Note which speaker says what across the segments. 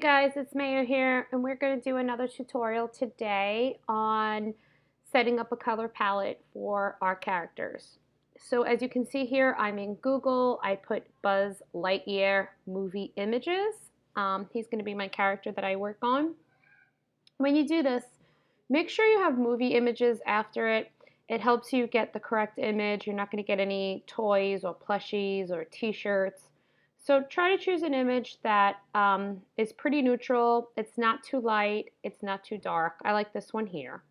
Speaker 1: Hey guys, it's Mayo here, and we're going to do another tutorial today on setting up a color palette for our characters. So as you can see here, I'm in Google. I put Buzz Lightyear movie images. He's going to be my character that I work on. When you do this, make sure you have movie images after it. It helps you get the correct image. You're not going to get any toys or plushies or t-shirts. So try to choose an image that is pretty neutral. It's not too light. It's not too dark. I like this one here.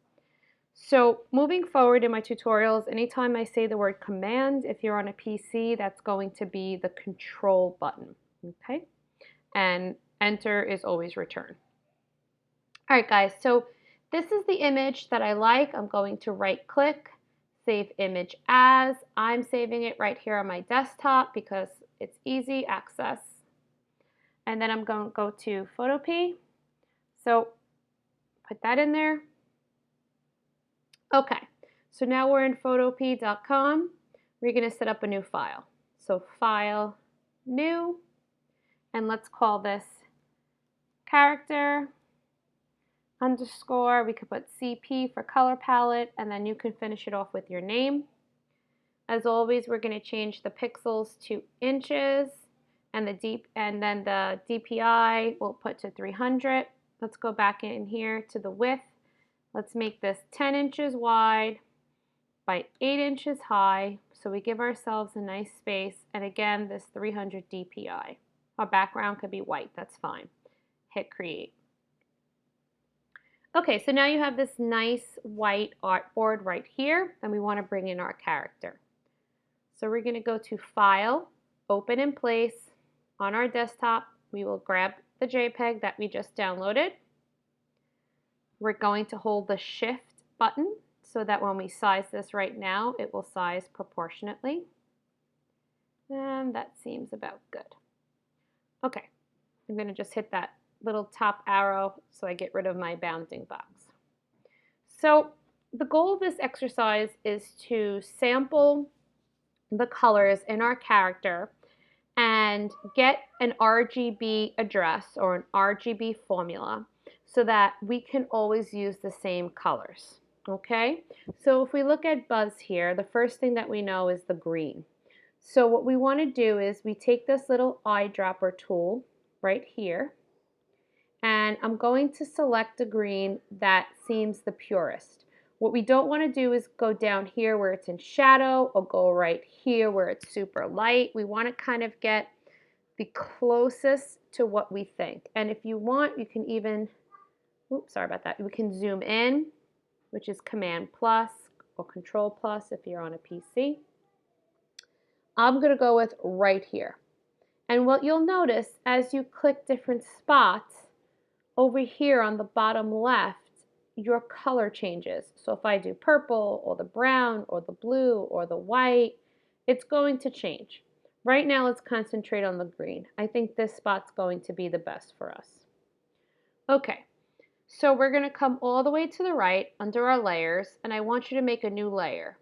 Speaker 1: So moving forward in my tutorials, anytime I say the word command, if you're on a PC, that's going to be the control button. Okay? And enter is always return. All right, guys, so this is the image that I like. I'm going to right click, save image as. I'm saving it right here on my desktop because it's easy access. And then I'm going to go to Photopea. So put that in there. Okay, so now we're in photopea.com. We're going to set up a new file. So File, New, and let's call this character underscore. We could put CP for color palette, and then you can finish it off with your name. As always, we're going to change the pixels to inches, and then the DPI we'll put to 300. Let's go back in here to the width. Let's make this 10 inches wide by 8 inches high, so we give ourselves a nice space. And again, this 300 DPI. Our background could be white, that's fine. Hit create. Okay, so now you have this nice white artboard right here, and we want to bring in our character. So we're going to go to File, Open in Place. On our desktop, we will grab the JPEG that we just downloaded. We're going to hold the Shift button so that when we size this right now, it will size proportionately. And that seems about good. Okay, I'm going to just hit that little top arrow so I get rid of my bounding box. So the goal of this exercise is to sample the colors in our character and get an RGB address or an RGB formula so that we can always use the same colors. Okay, so if we look at Buzz here, the first thing that we know is the green. So what we want to do is we take this little eyedropper tool right here, and I'm going to select a green that seems the purest. What we don't want to do is go down here where it's in shadow or go right here where it's super light. We want to kind of get the closest to what we think. And if you want, you can even, oops, sorry about that. We can zoom in, which is Command plus or Control plus if you're on a PC. I'm going to go with right here. And what you'll notice as you click different spots, over here on the bottom left, your color changes. So if I do purple or the brown or the blue or the white, it's going to change. Right now, let's concentrate on the green. I think this spot's going to be the best for us. Okay, so we're going to come all the way to the right under our layers, and I want you to make a new layer.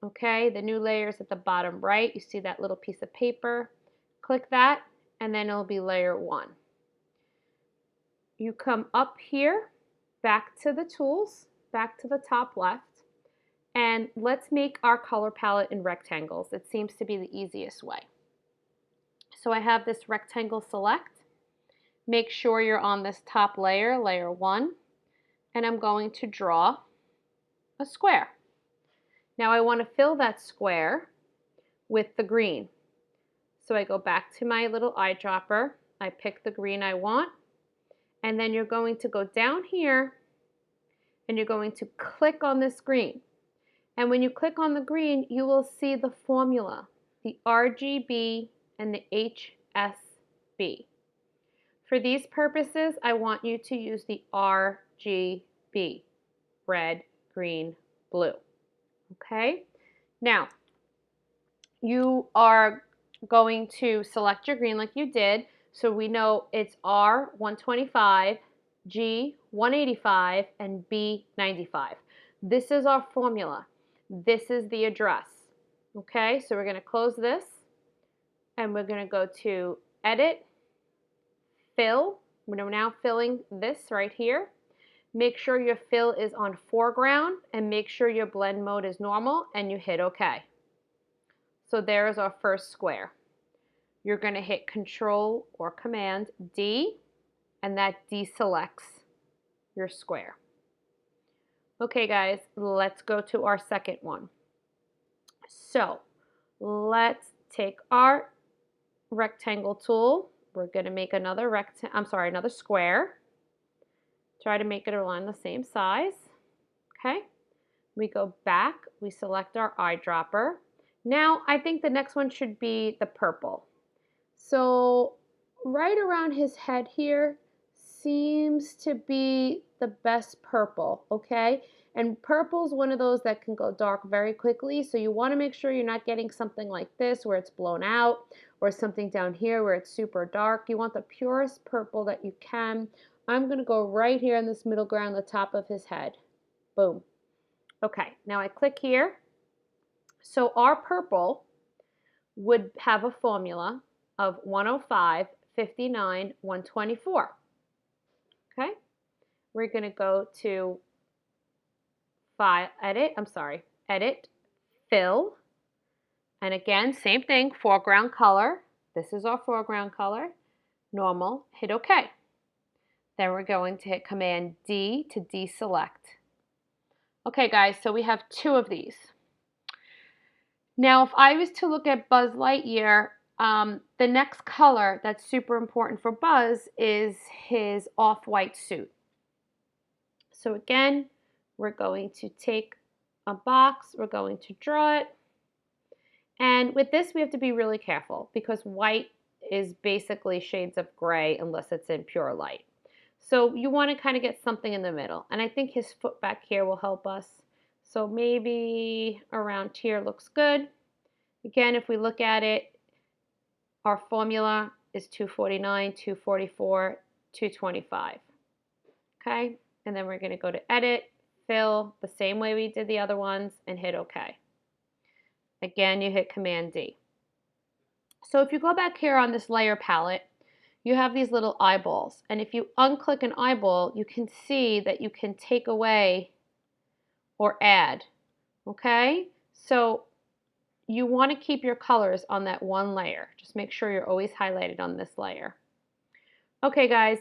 Speaker 1: Okay, the new layer is at the bottom right. You see that little piece of paper? Click that, and then it'll be layer 1. You come up here, back to the tools, back to the top left, and let's make our color palette in rectangles. It seems to be the easiest way. So I have this rectangle select. Make sure you're on this top layer, layer 1, and I'm going to draw a square. Now I want to fill that square with the green. So I go back to my little eyedropper, I pick the green I want, and then you're going to go down here and you're going to click on this green. And when you click on the green, you will see the formula, the RGB and the HSB. For these purposes, I want you to use the RGB, red, green, blue. Okay? Now, you are going to select your green like you did. So we know it's R125, G185, and B95. This is our formula. This is the address. Okay, so we're going to close this, and we're going to go to Edit, Fill, We're now filling this right here. Make sure your fill is on foreground and make sure your blend mode is normal and you hit OK. So there is our first square. You're going to hit Control or Command D and that deselects your square. Okay guys, let's go to our second one. So let's take our rectangle tool. We're going to make another another square. Try to make it align the same size. Okay. We go back, we select our eyedropper. Now I think the next one should be the purple. So right around his head here seems to be the best purple, okay? And purple is one of those that can go dark very quickly, so you want to make sure you're not getting something like this where it's blown out, or something down here where it's super dark. You want the purest purple that you can. I'm going to go right here in this middle ground, the top of his head. Boom. Okay, now I click here. So our purple would have a formula of 105, 59, 124. Okay, we're going to go to Edit, Fill, and again, same thing, foreground color. This is our foreground color, normal, hit OK. Then we're going to hit Command D to deselect. Okay guys, so we have two of these. Now if I was to look at Buzz Lightyear, the next color that's super important for Buzz is his off-white suit. So again, we're going to take a box, we're going to draw it. And with this, we have to be really careful because white is basically shades of gray unless it's in pure light. So you want to kind of get something in the middle. And I think his foot back here will help us. So maybe around here looks good. Again, if we look at it, our formula is 249, 244, 225. Okay, and then we're going to go to Edit, Fill, the same way we did the other ones, and hit OK. Again, you hit Command D. So if you go back here on this layer palette, you have these little eyeballs. And if you unclick an eyeball, you can see that you can take away or add. Okay, so you want to keep your colors on that one layer. Just make sure you're always highlighted on this layer. Okay guys,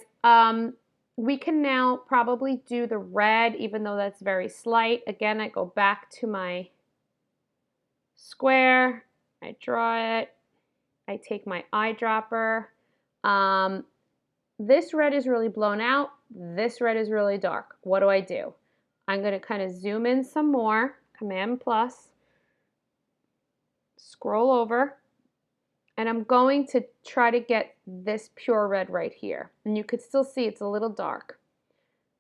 Speaker 1: we can now probably do the red, even though that's very slight. Again, I go back to my square, I draw it, I take my eyedropper. This red is really blown out, this red is really dark. What do? I'm going to kind of zoom in some more, Command plus, scroll over, and I'm going to try to get this pure red right here. And you could still see it's a little dark.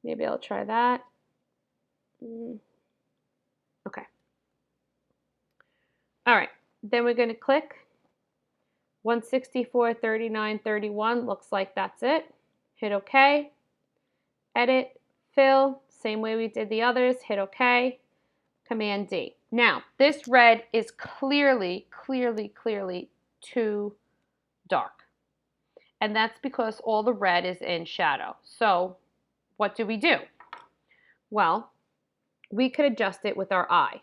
Speaker 1: Maybe I'll try that. Okay. All right, then we're going to click 164, 39, 31. Looks like that's it. Hit OK. Edit, Fill, same way we did the others. Hit OK. Command D. Now, this red is clearly too dark. And that's because all the red is in shadow. So what do? Well, we could adjust it with our eye.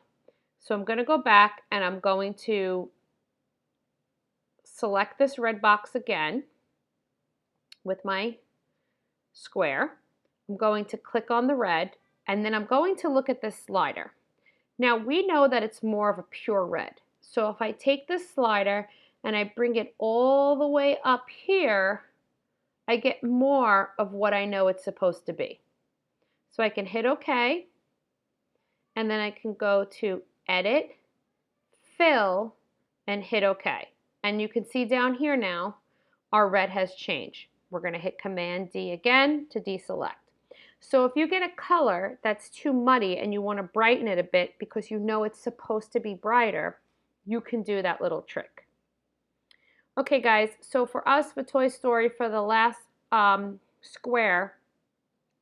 Speaker 1: So I'm going to go back and I'm going to select this red box again with my square. I'm going to click on the red and then I'm going to look at this slider. Now we know that it's more of a pure red. So if I take this slider and I bring it all the way up here, I get more of what I know it's supposed to be. So I can hit OK, and then I can go to Edit, Fill, and hit OK. And you can see down here now, our red has changed. We're going to hit Command D again to deselect. So if you get a color that's too muddy and you want to brighten it a bit because you know it's supposed to be brighter, you can do that little trick. Okay guys, so for us for Toy Story, for the last square,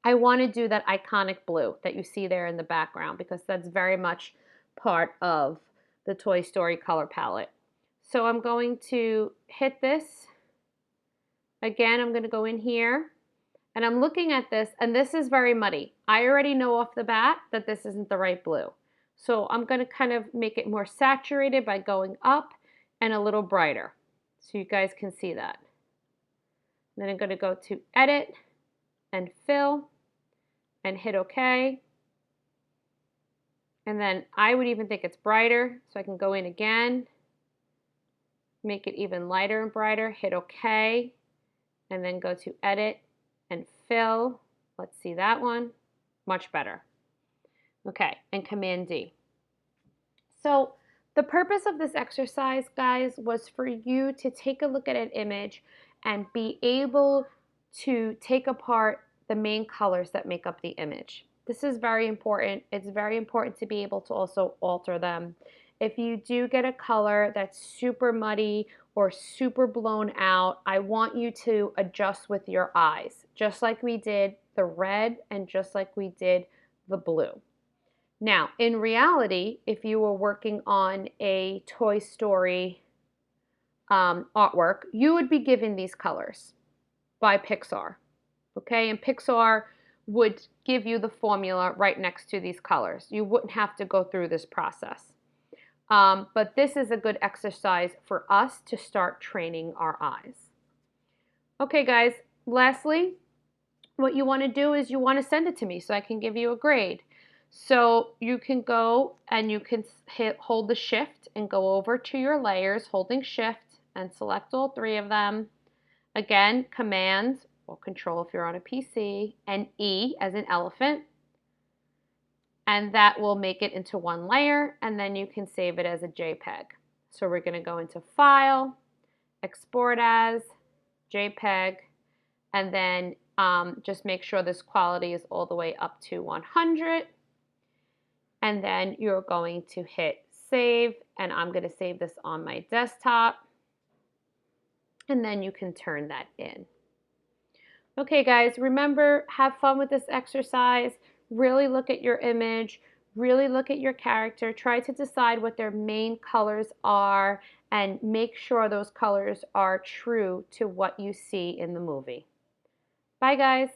Speaker 1: I want to do that iconic blue that you see there in the background because that's very much part of the Toy Story color palette. So I'm going to hit this. Again, I'm going to go in here. And I'm looking at this, and this is very muddy. I already know off the bat that this isn't the right blue. So I'm going to kind of make it more saturated by going up and a little brighter, so you guys can see that. And then I'm going to go to Edit and Fill and hit OK. And then I would even think it's brighter, so I can go in again, make it even lighter and brighter, hit OK, and then go to Edit and Fill. Let's see that one. Much better. Okay, and Command D. So the purpose of this exercise, guys, was for you to take a look at an image and be able to take apart the main colors that make up the image. This is very important. It's very important to be able to also alter them. If you do get a color that's super muddy or super blown out, I want you to adjust with your eyes, just like we did the red and just like we did the blue. Now, in reality, if you were working on a Toy Story artwork, you would be given these colors by Pixar, okay? And Pixar would give you the formula right next to these colors. You wouldn't have to go through this process. But this is a good exercise for us to start training our eyes. Okay, guys, lastly, what you want to do is you want to send it to me so I can give you a grade. So you can go and you can hold the shift and go over to your layers, holding shift and select all three of them. Again, command or control if you're on a PC, and E as in elephant. And that will make it into one layer, and then you can save it as a JPEG. So we're going to go into File, Export as, JPEG, and then just make sure this quality is all the way up to 100. And then you're going to hit Save, and I'm going to save this on my desktop. And then you can turn that in. Okay, guys, remember, have fun with this exercise. Really look at your image. Really look at your character. Try to decide what their main colors are and make sure those colors are true to what you see in the movie. Bye, guys.